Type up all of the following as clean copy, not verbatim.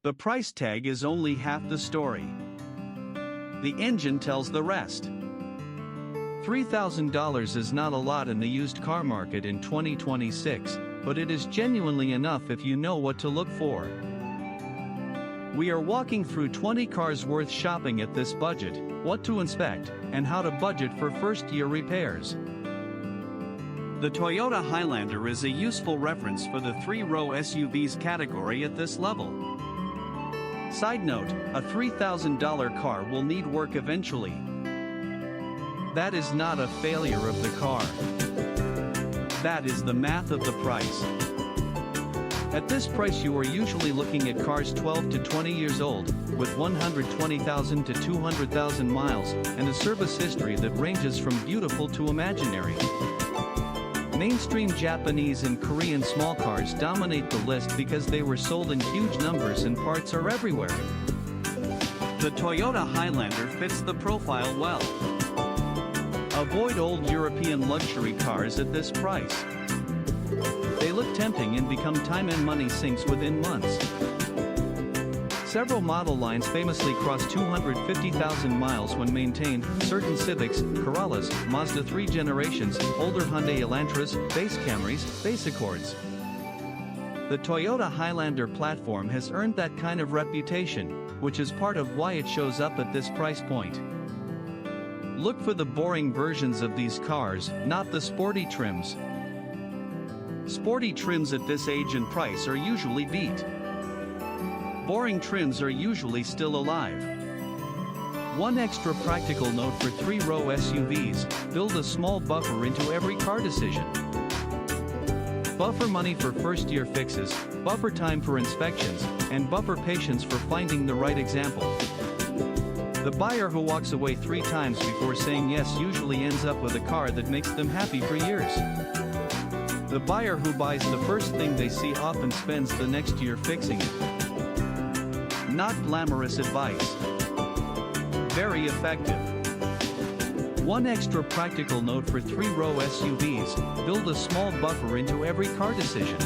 The price tag is only half the story. The engine tells the rest. $3,000 is not a lot in the used car market in 2026, but it is genuinely enough if you know what to look for. We are walking through 20 cars worth shopping at this budget, what to inspect, and how to budget for first-year repairs. The Toyota Highlander is a useful reference for the three-row SUVs category at this level. Side note, a $3,000 car will need work eventually. That is not a failure of the car. That is the math of the price. At this price you are usually looking at cars 12 to 20 years old, with 120,000 to 200,000 miles, and a service history that ranges from beautiful to imaginary. Mainstream Japanese and Korean small cars dominate the list because they were sold in huge numbers and parts are everywhere. The Toyota Highlander fits the profile well. Avoid old European luxury cars at this price. They look tempting and become time and money sinks within months. Several model lines famously cross 250,000 miles when maintained: certain Civics, Corollas, Mazda 3 generations, older Hyundai Elantras, base Camrys, base Accords. The Toyota Highlander platform has earned that kind of reputation, which is part of why it shows up at this price point. Look for the boring versions of these cars, not the sporty trims. Sporty trims at this age and price are usually beat. Boring trims are usually still alive. One extra practical note for three-row SUVs: build a small buffer into every car decision. Buffer money for first-year fixes, buffer time for inspections, and buffer patience for finding the right example. The buyer who walks away 3 times before saying yes usually ends up with a car that makes them happy for years. The buyer who buys the first thing they see often spends the next year fixing it. Not glamorous advice. Very effective. One extra practical note for three-row SUVs: build a small buffer into every car decision.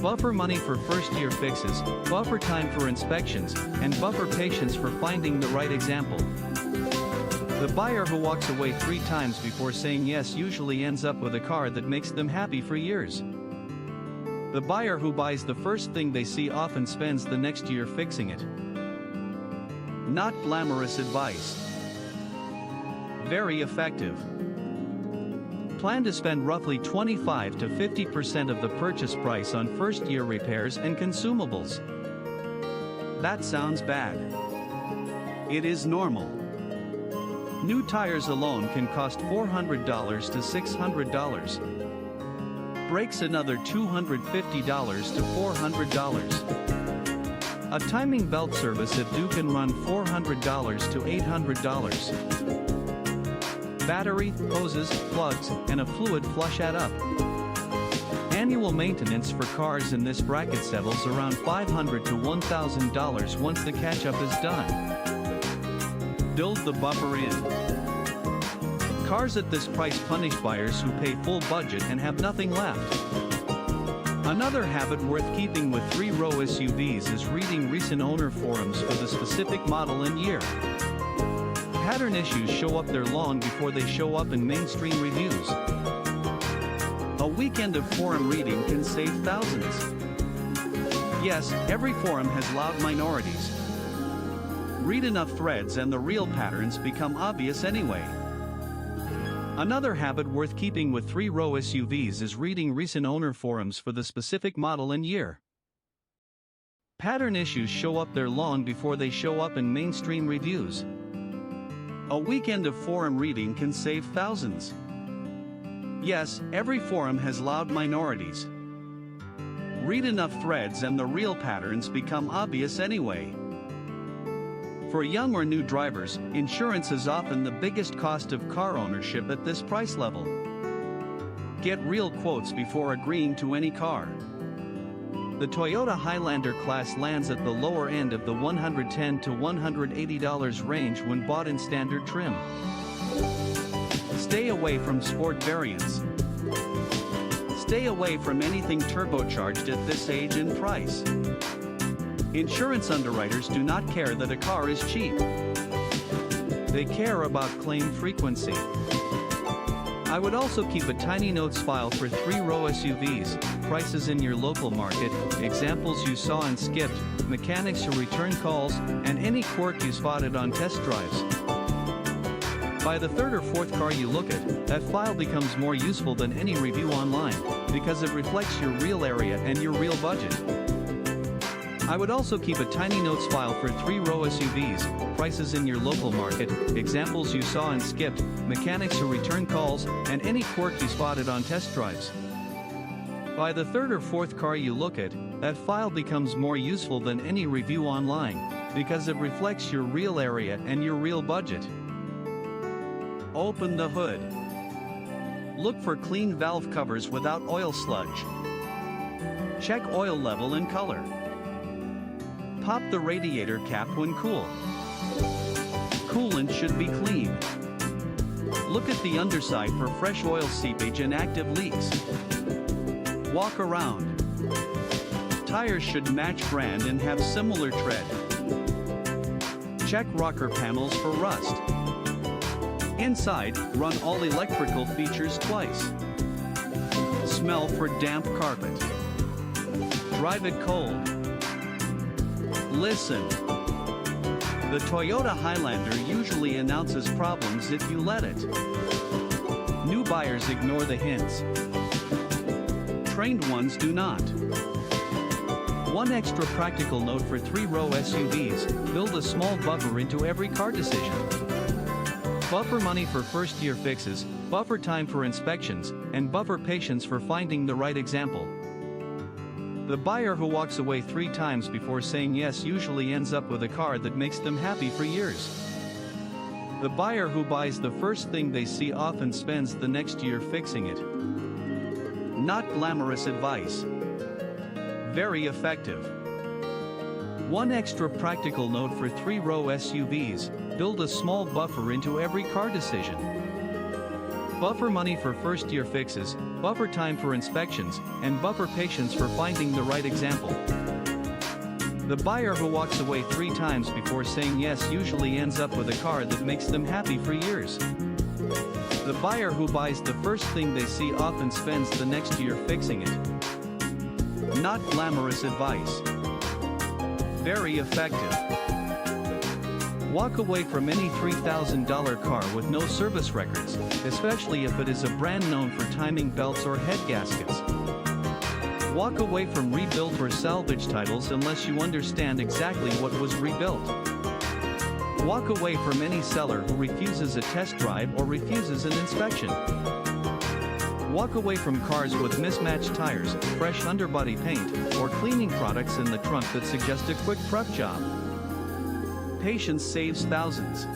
Buffer money for first-year fixes, buffer time for inspections, and buffer patience for finding the right example. The buyer who walks away 3 times before saying yes usually ends up with a car that makes them happy for years. The buyer who buys the first thing they see often spends the next year fixing it. Not glamorous advice. Very effective. Plan to spend roughly 25 to 50% of the purchase price on first-year repairs and consumables. That sounds bad. It is normal. New tires alone can cost $400 to $600. Brakes another $250 to $400. A timing belt service if due can run $400 to $800. Battery, hoses, plugs, and a fluid flush add up. Annual maintenance for cars in this bracket settles around $500 to $1,000 once the catch-up is done. Build the buffer in. Cars at this price punish buyers who pay full budget and have nothing left. Another habit worth keeping with three-row SUVs is reading recent owner forums for the specific model and year. Pattern issues show up there long before they show up in mainstream reviews. A weekend of forum reading can save thousands. Yes, every forum has loud minorities. Read enough threads and the real patterns become obvious anyway. Another habit worth keeping with three-row SUVs is reading recent owner forums for the specific model and year. Pattern issues show up there long before they show up in mainstream reviews. A weekend of forum reading can save thousands. Yes, every forum has loud minorities. Read enough threads and the real patterns become obvious anyway. For young or new drivers, insurance is often the biggest cost of car ownership at this price level. Get real quotes before agreeing to any car. The Toyota Highlander class lands at the lower end of the $110 to $180 range when bought in standard trim. Stay away from sport variants. Stay away from anything turbocharged at this age and price. Insurance underwriters do not care that a car is cheap. They care about claim frequency. I would also keep a tiny notes file for 3-row SUVs, prices in your local market, examples you saw and skipped, mechanics who return calls, and any quirk you spotted on test drives. By the third or fourth car you look at, that file becomes more useful than any review online, because it reflects your real area and your real budget. I would also keep a tiny notes file for 3-row SUVs, prices in your local market, examples you saw and skipped, mechanics who return calls, and any quirk you spotted on test drives. By the third or fourth car you look at, that file becomes more useful than any review online, because it reflects your real area and your real budget. Open the hood. Look for clean valve covers without oil sludge. Check oil level and color. Pop the radiator cap when cool. Coolant should be clean. Look at the underside for fresh oil seepage and active leaks. Walk around. Tires should match brand and have similar tread. Check rocker panels for rust. Inside, run all electrical features twice. Smell for damp carpet. Drive it cold. Listen. The Toyota Highlander usually announces problems if you let it. New buyers ignore the hints. Trained ones do not. One extra practical note for 3-row SUVs, build a small buffer into every car decision. Buffer money for first-year fixes, buffer time for inspections, and buffer patience for finding the right example. The buyer who walks away 3 times before saying yes usually ends up with a car that makes them happy for years. The buyer who buys the first thing they see often spends the next year fixing it. Not glamorous advice. Very effective. One extra practical note for 3-row SUVs, build a small buffer into every car decision. Buffer money for first-year fixes, buffer time for inspections, and buffer patience for finding the right example. The buyer who walks away 3 times before saying yes usually ends up with a car that makes them happy for years. The buyer who buys the first thing they see often spends the next year fixing it. Not glamorous advice. Very effective. Walk away from any $3,000 car with no service records, especially if it is a brand known for timing belts or head gaskets. Walk away from rebuilt or salvage titles unless you understand exactly what was rebuilt. Walk away from any seller who refuses a test drive or refuses an inspection. Walk away from cars with mismatched tires, fresh underbody paint, or cleaning products in the trunk that suggest a quick prep job. Patience saves thousands.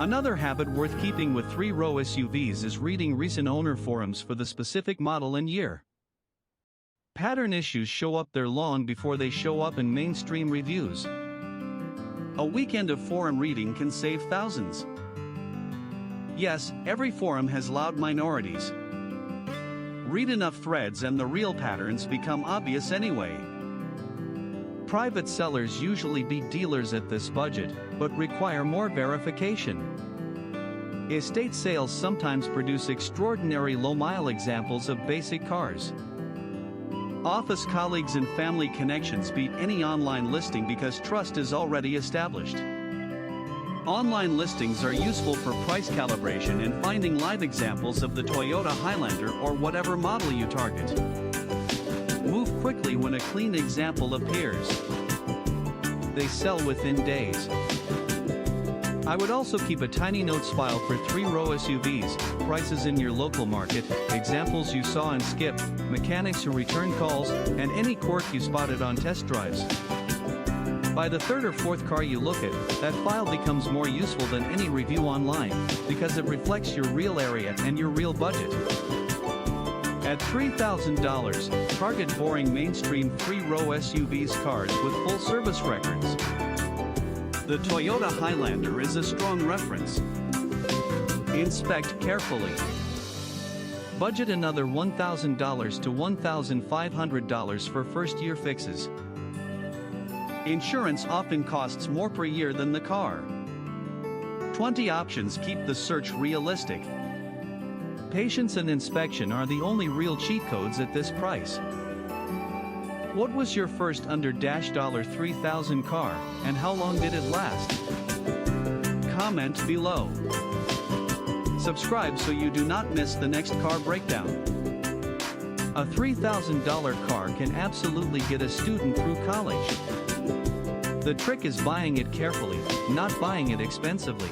Another habit worth keeping with 3-row SUVs is reading recent owner forums for the specific model and year. Pattern issues show up there long before they show up in mainstream reviews. A weekend of forum reading can save thousands. Yes, every forum has loud minorities. Read enough threads and the real patterns become obvious anyway. Private sellers usually beat dealers at this budget, but require more verification. Estate sales sometimes produce extraordinary low-mile examples of basic cars. Office colleagues and family connections beat any online listing because trust is already established. Online listings are useful for price calibration and finding live examples of the Toyota Highlander or whatever model you target. Move quickly when a clean example appears. They sell within days. I would also keep a tiny notes file for 3-row SUVs, prices in your local market, examples you saw and skipped, mechanics who return calls, and any quirk you spotted on test drives. By the third or fourth car you look at, that file becomes more useful than any review online, because it reflects your real area and your real budget. At $3,000, target boring mainstream 3-row SUVs cars with full service records. The Toyota Highlander is a strong reference. Inspect carefully. Budget another $1,000 to $1,500 for first-year fixes. Insurance often costs more per year than the car. 20 options keep the search realistic. Patience and inspection are the only real cheat codes at this price. What was your first under $3,000 car, and how long did it last? Comment below. Subscribe so you do not miss the next car breakdown. A $3,000 car can absolutely get a student through college. The trick is buying it carefully, not buying it expensively.